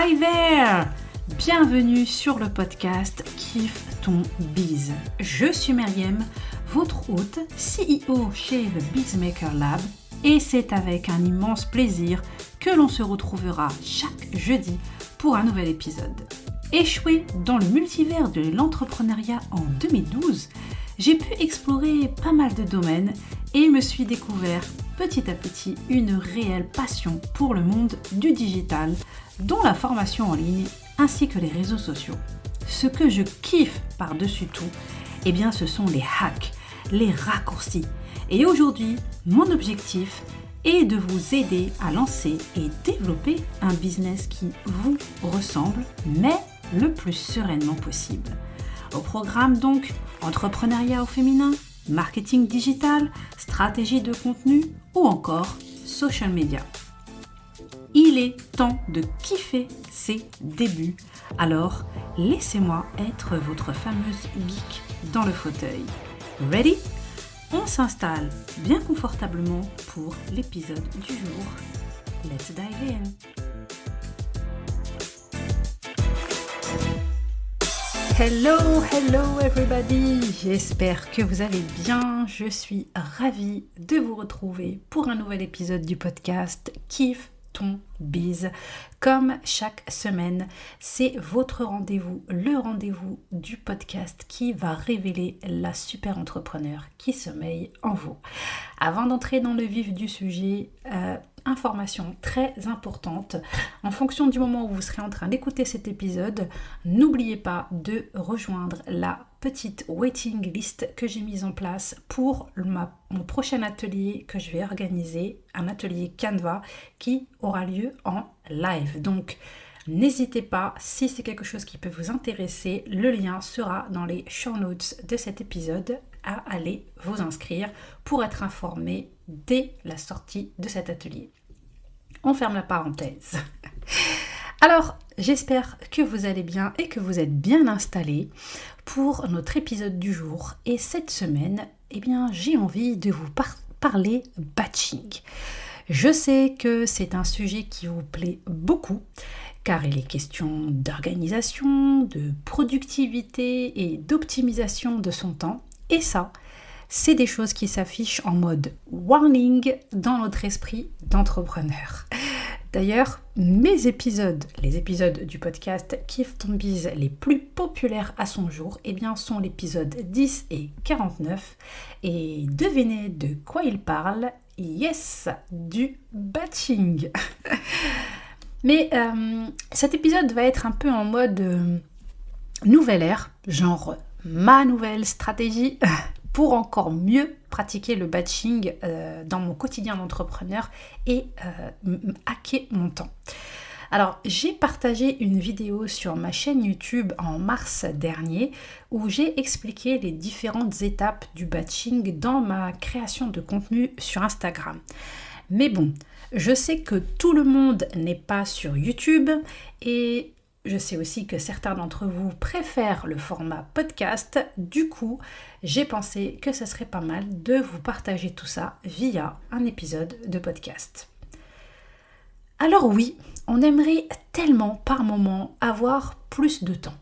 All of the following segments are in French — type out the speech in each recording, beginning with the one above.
Hi there! Bienvenue sur le podcast Kiffe ton biz. Je suis Meriem, votre hôte, CEO chez The Bizmaker Lab, et c'est avec un immense plaisir que l'on se retrouvera chaque jeudi pour un nouvel épisode. Échouée dans le multivers de l'entrepreneuriat en 2012, j'ai pu explorer pas mal de domaines et me suis découvert petit à petit une réelle passion pour le monde du digital, dont la formation en ligne ainsi que les réseaux sociaux. Ce que je kiffe par-dessus tout, eh bien ce sont les hacks, les raccourcis. Et aujourd'hui, mon objectif est de vous aider à lancer et développer un business qui vous ressemble, mais le plus sereinement possible. Au programme donc, entrepreneuriat au féminin, marketing digital, stratégie de contenu ou encore social media. Il est temps de kiffer ses débuts. Alors, laissez-moi être votre fameuse geek dans le fauteuil. Ready? On s'installe bien confortablement pour l'épisode du jour. Let's dive in! Hello everybody! J'espère que vous allez bien. Je suis ravie de vous retrouver pour un nouvel épisode du podcast Kiffe ton biz. Comme chaque semaine, c'est votre rendez-vous, le rendez-vous du podcast qui va révéler la super entrepreneur qui sommeille en vous. Avant d'entrer dans le vif du sujet, information très importante. En fonction du moment où vous serez en train d'écouter cet épisode, n'oubliez pas de rejoindre la petite waiting list que j'ai mise en place pour mon prochain atelier que je vais organiser, un atelier Canva qui aura lieu en live. Donc, n'hésitez pas, si c'est quelque chose qui peut vous intéresser, le lien sera dans les show notes de cet épisode, à aller vous inscrire pour être informé dès la sortie de cet atelier. On ferme la parenthèse. Alors, j'espère que vous allez bien et que vous êtes bien installés pour notre épisode du jour. Et cette semaine, eh bien, j'ai envie de vous parler batching. Je sais que c'est un sujet qui vous plaît beaucoup, car il est question d'organisation, de productivité et d'optimisation de son temps. Et ça, c'est des choses qui s'affichent en mode warning dans notre esprit d'entrepreneur. D'ailleurs, les épisodes du podcast Kiffe ton biz les plus populaires à son jour, eh bien, sont l'épisode 10 et 49. Et devinez de quoi ils parlent? Yes, du batching. Mais cet épisode va être un peu en mode nouvelle ère, genre ma nouvelle stratégie pour encore mieux pratiquer le batching dans mon quotidien d'entrepreneur et hacker mon temps. Alors, j'ai partagé une vidéo sur ma chaîne YouTube en mars dernier où j'ai expliqué les différentes étapes du batching dans ma création de contenu sur Instagram. Mais bon, je sais que tout le monde n'est pas sur YouTube et je sais aussi que certains d'entre vous préfèrent le format podcast. Du coup, j'ai pensé que ce serait pas mal de vous partager tout ça via un épisode de podcast. Alors oui, on aimerait tellement par moment avoir plus de temps.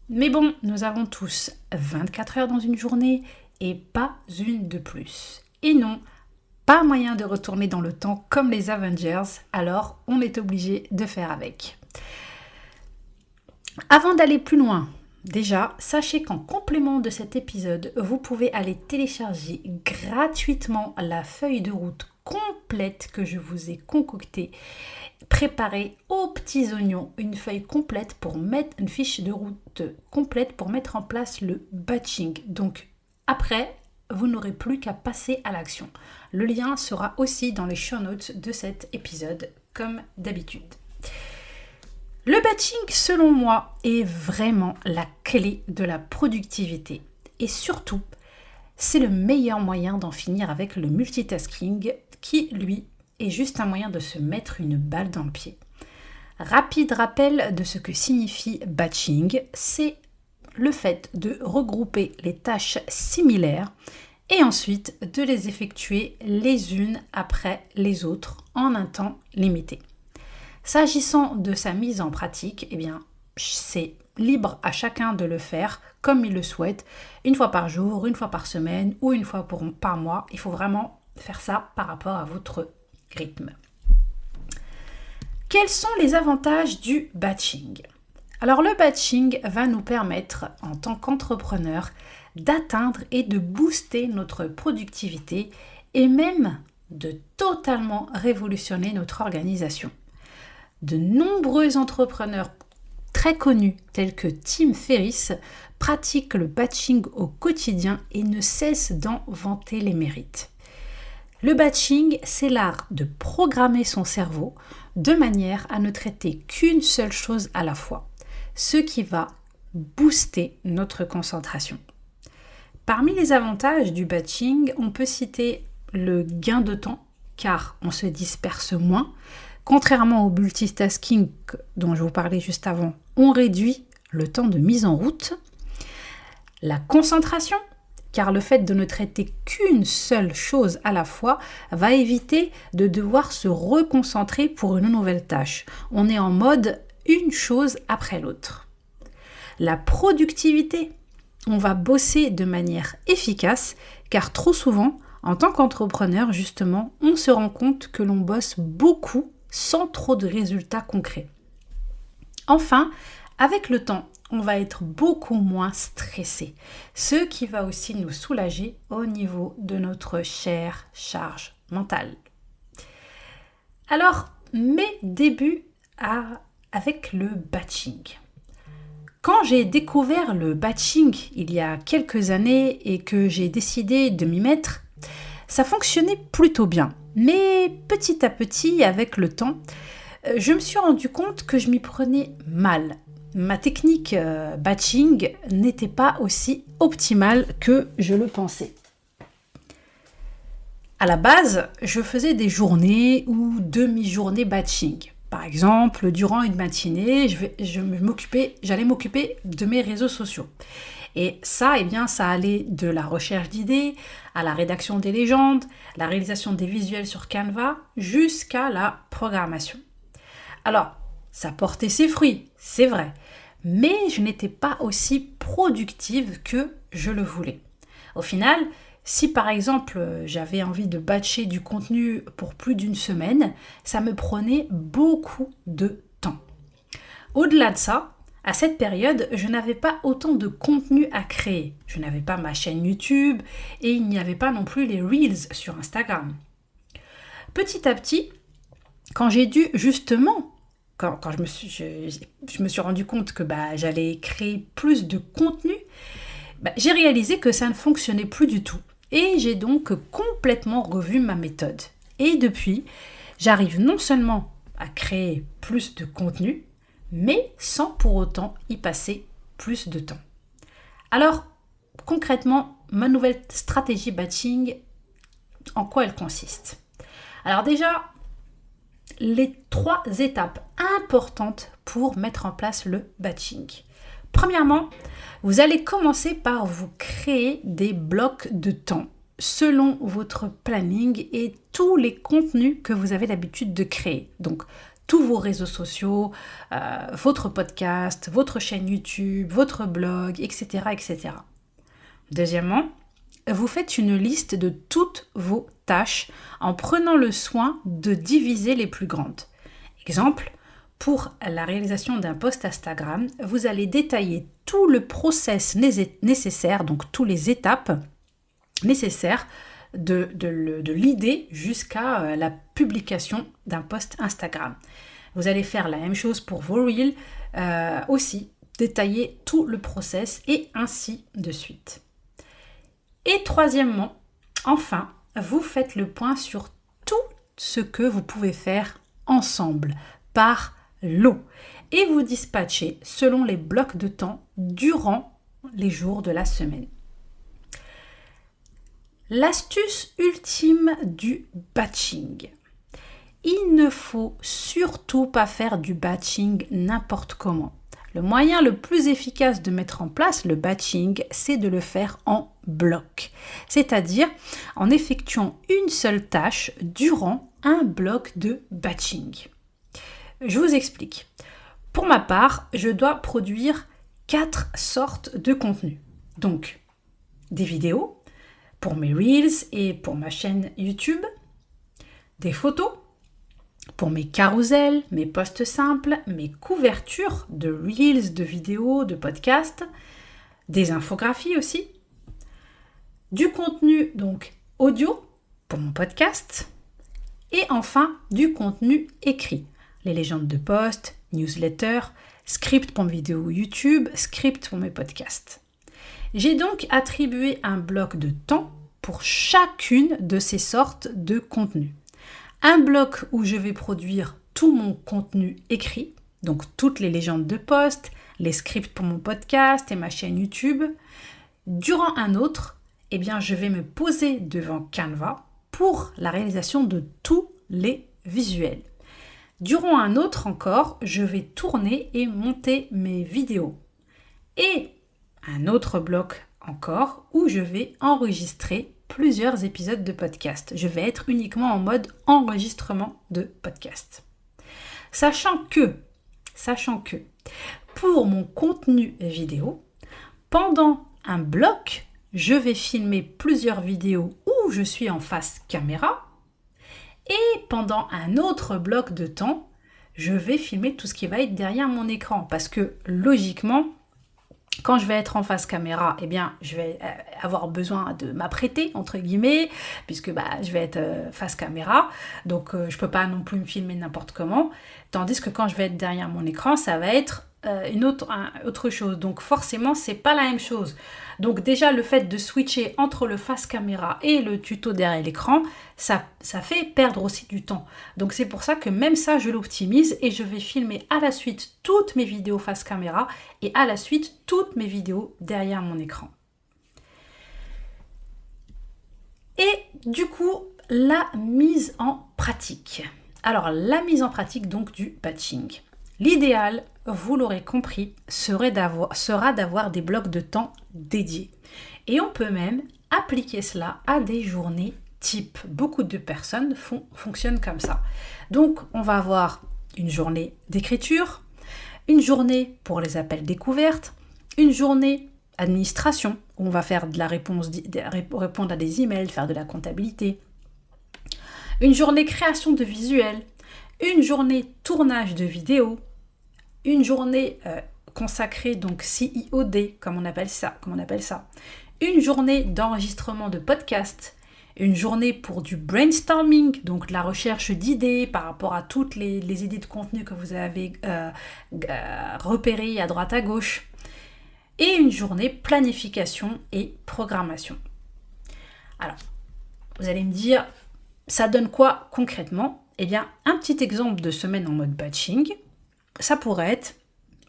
Mais bon, nous avons tous 24 heures dans une journée et pas une de plus. Et non, pas moyen de retourner dans le temps comme les Avengers, alors on est obligé de faire avec. Avant d'aller plus loin, déjà, sachez qu'en complément de cet épisode, vous pouvez aller télécharger gratuitement la feuille de route complète que je vous ai concoctée, préparée aux petits oignons, une feuille complète pour mettre une fiche de route complète pour mettre en place le batching. Donc après, vous n'aurez plus qu'à passer à l'action. Le lien sera aussi dans les show notes de cet épisode, comme d'habitude. Le batching, selon moi, est vraiment la clé de la productivité. Et surtout, c'est le meilleur moyen d'en finir avec le multitasking qui, lui, est juste un moyen de se mettre une balle dans le pied. Rapide rappel de ce que signifie batching, c'est le fait de regrouper les tâches similaires et ensuite de les effectuer les unes après les autres en un temps limité. S'agissant de sa mise en pratique, eh bien, c'est libre à chacun de le faire comme il le souhaite, une fois par jour, une fois par semaine ou une fois par mois. Il faut vraiment faire ça par rapport à votre rythme. Quels sont les avantages du batching ? Alors le batching va nous permettre en tant qu'entrepreneur d'atteindre et de booster notre productivité et même de totalement révolutionner notre organisation. De nombreux entrepreneurs très connus tels que Tim Ferriss pratiquent le batching au quotidien et ne cessent d'en vanter les mérites. Le batching, c'est l'art de programmer son cerveau de manière à ne traiter qu'une seule chose à la fois, ce qui va booster notre concentration. Parmi les avantages du batching, on peut citer le gain de temps, car on se disperse moins. Contrairement au multitasking dont je vous parlais juste avant, on réduit le temps de mise en route. La concentration, car le fait de ne traiter qu'une seule chose à la fois va éviter de devoir se reconcentrer pour une nouvelle tâche. On est en mode une chose après l'autre. La productivité, on va bosser de manière efficace, car trop souvent, en tant qu'entrepreneur, justement, on se rend compte que l'on bosse beaucoup sans trop de résultats concrets. Enfin, avec le temps, on va être beaucoup moins stressé, ce qui va aussi nous soulager au niveau de notre chère charge mentale. Alors, mes débuts avec le batching. Quand j'ai découvert le batching il y a quelques années et que j'ai décidé de m'y mettre, ça fonctionnait plutôt bien. Mais petit à petit, avec le temps, je me suis rendu compte que je m'y prenais mal. Ma technique batching n'était pas aussi optimale que je le pensais. À la base, je faisais des journées ou demi-journées batching. Par exemple, durant une matinée, j'allais m'occuper de mes réseaux sociaux. Et ça, ça allait de la recherche d'idées à la rédaction des légendes, la réalisation des visuels sur Canva, jusqu'à la programmation. Alors, ça portait ses fruits, c'est vrai, mais je n'étais pas aussi productive que je le voulais. Au final, si par exemple j'avais envie de batcher du contenu pour plus d'une semaine, ça me prenait beaucoup de temps. Au-delà de ça, à cette période, je n'avais pas autant de contenu à créer. Je n'avais pas ma chaîne YouTube et il n'y avait pas non plus les Reels sur Instagram. Petit à petit, quand j'ai dû justement, quand je me suis rendu compte que j'allais créer plus de contenu, j'ai réalisé que ça ne fonctionnait plus du tout. Et j'ai donc complètement revu ma méthode. Et depuis, j'arrive non seulement à créer plus de contenu, mais sans pour autant y passer plus de temps. Alors, concrètement, ma nouvelle stratégie batching, en quoi elle consiste ? Alors déjà, les 3 étapes importantes pour mettre en place le batching. Premièrement, vous allez commencer par vous créer des blocs de temps selon votre planning et tous les contenus que vous avez l'habitude de créer. Donc, tous vos réseaux sociaux, votre podcast, votre chaîne YouTube, votre blog, etc., etc. Deuxièmement, vous faites une liste de toutes vos tâches en prenant le soin de diviser les plus grandes. Exemple, pour la réalisation d'un post Instagram, vous allez détailler tout le process nécessaire, donc toutes les étapes nécessaires de l'idée jusqu'à la publication d'un post Instagram. Vous allez faire la même chose pour vos Reels, aussi détailler tout le process et ainsi de suite. Et troisièmement, enfin, vous faites le point sur tout ce que vous pouvez faire ensemble, par lot, et vous dispatchez selon les blocs de temps durant les jours de la semaine. L'astuce ultime du batching. Il ne faut surtout pas faire du batching n'importe comment. Le moyen le plus efficace de mettre en place le batching, c'est de le faire en bloc, c'est-à-dire en effectuant une seule tâche durant un bloc de batching. Je vous explique. Pour ma part, je dois produire 4 sortes de contenus. Donc, des vidéos pour mes Reels et pour ma chaîne YouTube, des photos pour mes carousels, mes posts simples, mes couvertures de Reels, de vidéos, de podcasts, des infographies aussi, du contenu donc audio pour mon podcast et enfin du contenu écrit, les légendes de posts, newsletters, scripts pour mes vidéos YouTube, scripts pour mes podcasts. J'ai donc attribué un bloc de temps pour chacune de ces sortes de contenus. Un bloc où je vais produire tout mon contenu écrit, donc toutes les légendes de posts, les scripts pour mon podcast et ma chaîne YouTube. Durant un autre, je vais me poser devant Canva pour la réalisation de tous les visuels. Durant un autre encore, je vais tourner et monter mes vidéos. Et un autre bloc encore où je vais enregistrer plusieurs épisodes de podcast. Je vais être uniquement en mode enregistrement de podcast. Sachant que, pour mon contenu vidéo, pendant un bloc, je vais filmer plusieurs vidéos où je suis en face caméra et pendant un autre bloc de temps, je vais filmer tout ce qui va être derrière mon écran parce que logiquement, quand je vais être en face caméra, je vais avoir besoin de m'apprêter, entre guillemets, puisque je vais être face caméra, donc je ne peux pas non plus me filmer n'importe comment, tandis que quand je vais être derrière mon écran, ça va être autre chose. Donc forcément, c'est pas la même chose. Donc déjà, le fait de switcher entre le face caméra et le tuto derrière l'écran, ça fait perdre aussi du temps. Donc c'est pour ça que même ça, je l'optimise et je vais filmer à la suite toutes mes vidéos face caméra et à la suite toutes mes vidéos derrière mon écran. Et du coup, la mise en pratique. Alors, la mise en pratique donc du batching. L'idéal, vous l'aurez compris, sera d'avoir des blocs de temps dédiés. Et on peut même appliquer cela à des journées type. Beaucoup de personnes fonctionnent comme ça. Donc, on va avoir une journée d'écriture, une journée pour les appels découvertes, une journée administration, où on va faire de la répondre à des emails, faire de la comptabilité, une journée création de visuels, une journée tournage de vidéos, une journée consacrée donc CIOD, comme on appelle ça, une journée d'enregistrement de podcast, une journée pour du brainstorming, donc la recherche d'idées par rapport à toutes les idées de contenu que vous avez repérées à droite à gauche, et une journée planification et programmation. Alors, vous allez me dire, ça donne quoi concrètement ? Un petit exemple de semaine en mode batching, ça pourrait être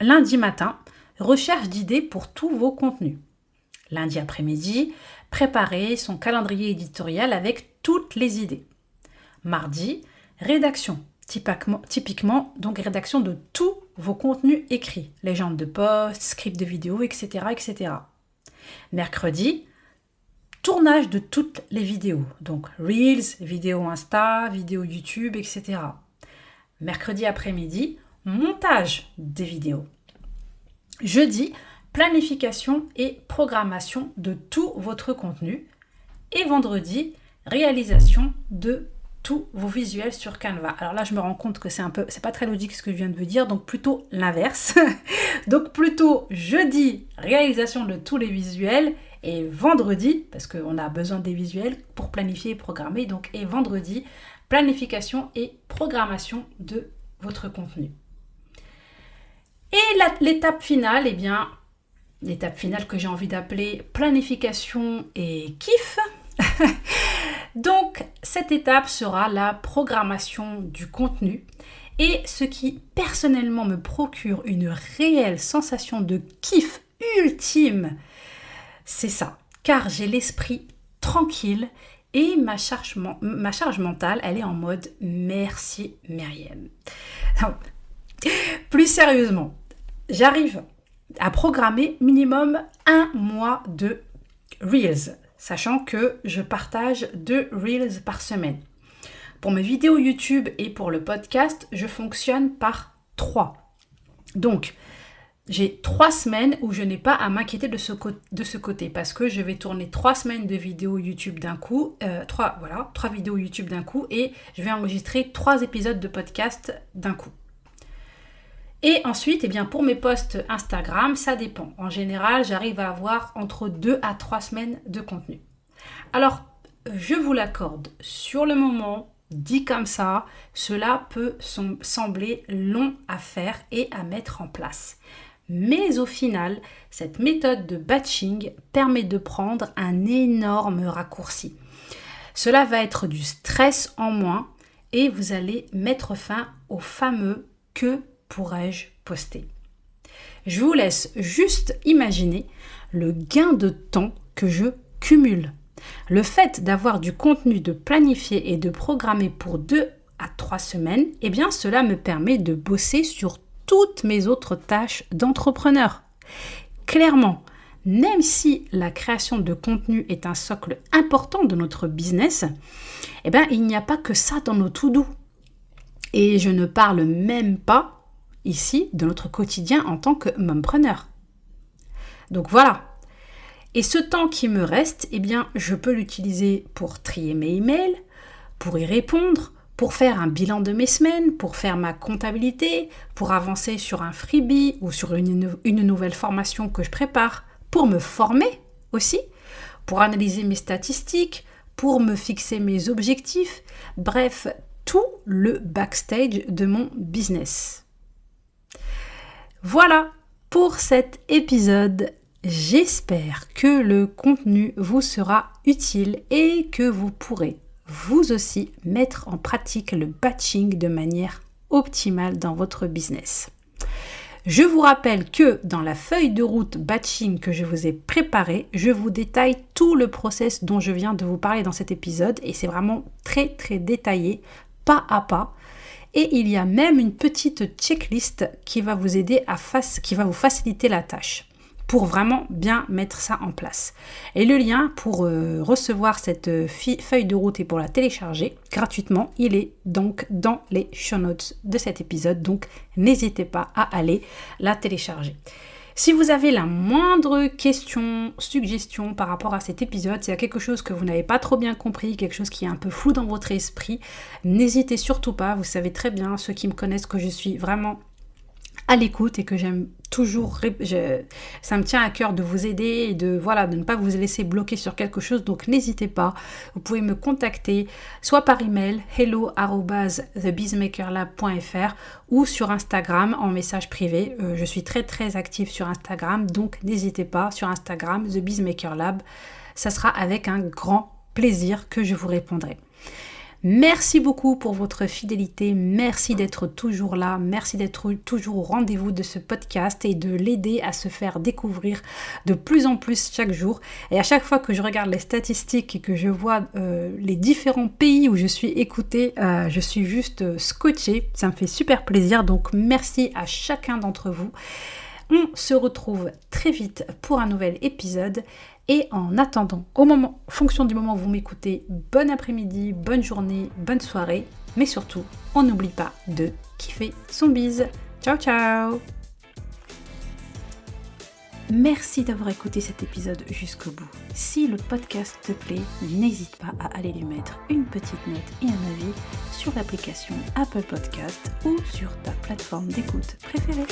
lundi matin, recherche d'idées pour tous vos contenus. Lundi après-midi, préparer son calendrier éditorial avec toutes les idées. Mardi, rédaction, typiquement donc rédaction de tous vos contenus écrits, légendes de posts, scripts de vidéos, etc., etc. Mercredi, tournage de toutes les vidéos, donc Reels, vidéos Insta, vidéos YouTube, etc. Mercredi après-midi, montage des vidéos. Jeudi, planification et programmation de tout votre contenu. Et vendredi, réalisation de tous vos visuels sur Canva. Alors là, je me rends compte que c'est pas très logique ce que je viens de vous dire, donc plutôt l'inverse. Donc plutôt jeudi, réalisation de tous les visuels et vendredi, parce qu'on a besoin des visuels pour planifier et programmer, donc et vendredi, planification et programmation de votre contenu. Et l'étape finale, l'étape finale que j'ai envie d'appeler planification et kiff. Donc, cette étape sera la programmation du contenu et ce qui personnellement me procure une réelle sensation de kiff ultime, c'est ça, car j'ai l'esprit tranquille et ma charge mentale, elle est en mode merci Myriam. Plus sérieusement, j'arrive à programmer minimum 1 mois de Reels, sachant que je partage 2 Reels par semaine. Pour mes vidéos YouTube et pour le podcast, je fonctionne par 3. Donc, j'ai 3 semaines où je n'ai pas à m'inquiéter de ce côté parce que je vais tourner 3 semaines de vidéos YouTube d'un coup, 3 vidéos YouTube d'un coup et je vais enregistrer 3 épisodes de podcast d'un coup. Et ensuite, pour mes posts Instagram, ça dépend. En général, j'arrive à avoir entre 2 à 3 semaines de contenu. Alors, je vous l'accorde, sur le moment, dit comme ça, cela peut sembler long à faire et à mettre en place. Mais au final, cette méthode de batching permet de prendre un énorme raccourci. Cela va être du stress en moins et vous allez mettre fin au fameux « que pourrais-je poster ?» Je vous laisse juste imaginer le gain de temps que je cumule. Le fait d'avoir du contenu de planifier et de programmer pour 2 à 3 semaines, cela me permet de bosser sur toutes mes autres tâches d'entrepreneur. Clairement, même si la création de contenu est un socle important de notre business, il n'y a pas que ça dans nos to-do. Et je ne parle même pas ici de notre quotidien en tant que mompreneur. Donc voilà. Et ce temps qui me reste, je peux l'utiliser pour trier mes emails, pour y répondre, pour faire un bilan de mes semaines, pour faire ma comptabilité, pour avancer sur un freebie ou sur une nouvelle formation que je prépare, pour me former aussi, pour analyser mes statistiques, pour me fixer mes objectifs, bref, tout le backstage de mon business. Voilà pour cet épisode. J'espère que le contenu vous sera utile et que vous pourrez vous aussi mettre en pratique le batching de manière optimale dans votre business. Je vous rappelle que dans la feuille de route batching que je vous ai préparée, je vous détaille tout le process dont je viens de vous parler dans cet épisode et c'est vraiment très très détaillé, pas à pas. Et il y a même une petite checklist qui va vous aider qui va vous faciliter la tâche pour vraiment bien mettre ça en place. Et le lien pour recevoir cette feuille de route et pour la télécharger gratuitement, il est donc dans les show notes de cet épisode, donc n'hésitez pas à aller la télécharger. Si vous avez la moindre question, suggestion par rapport à cet épisode, s'il y a quelque chose que vous n'avez pas trop bien compris, quelque chose qui est un peu flou dans votre esprit, n'hésitez surtout pas, vous savez très bien, ceux qui me connaissent, que je suis vraiment à l'écoute et que j'aime toujours, ça me tient à cœur de vous aider et de ne pas vous laisser bloquer sur quelque chose, donc n'hésitez pas, vous pouvez me contacter soit par email hello@thebizmakerlab.fr ou sur Instagram en message privé, je suis très très active sur Instagram, donc n'hésitez pas sur Instagram, The Bizmaker Lab, ça sera avec un grand plaisir que je vous répondrai. Merci beaucoup pour votre fidélité, merci d'être toujours là, merci d'être toujours au rendez-vous de ce podcast et de l'aider à se faire découvrir de plus en plus chaque jour. Et à chaque fois que je regarde les statistiques et que je vois les différents pays où je suis écoutée, je suis juste scotchée, ça me fait super plaisir, donc merci à chacun d'entre vous. On se retrouve très vite pour un nouvel épisode. Et en attendant, fonction du moment où vous m'écoutez, bon après-midi, bonne journée, bonne soirée. Mais surtout, on n'oublie pas de kiffer son bise. Ciao, ciao! Merci d'avoir écouté cet épisode jusqu'au bout. Si le podcast te plaît, n'hésite pas à aller lui mettre une petite note et un avis sur l'application Apple Podcast ou sur ta plateforme d'écoute préférée.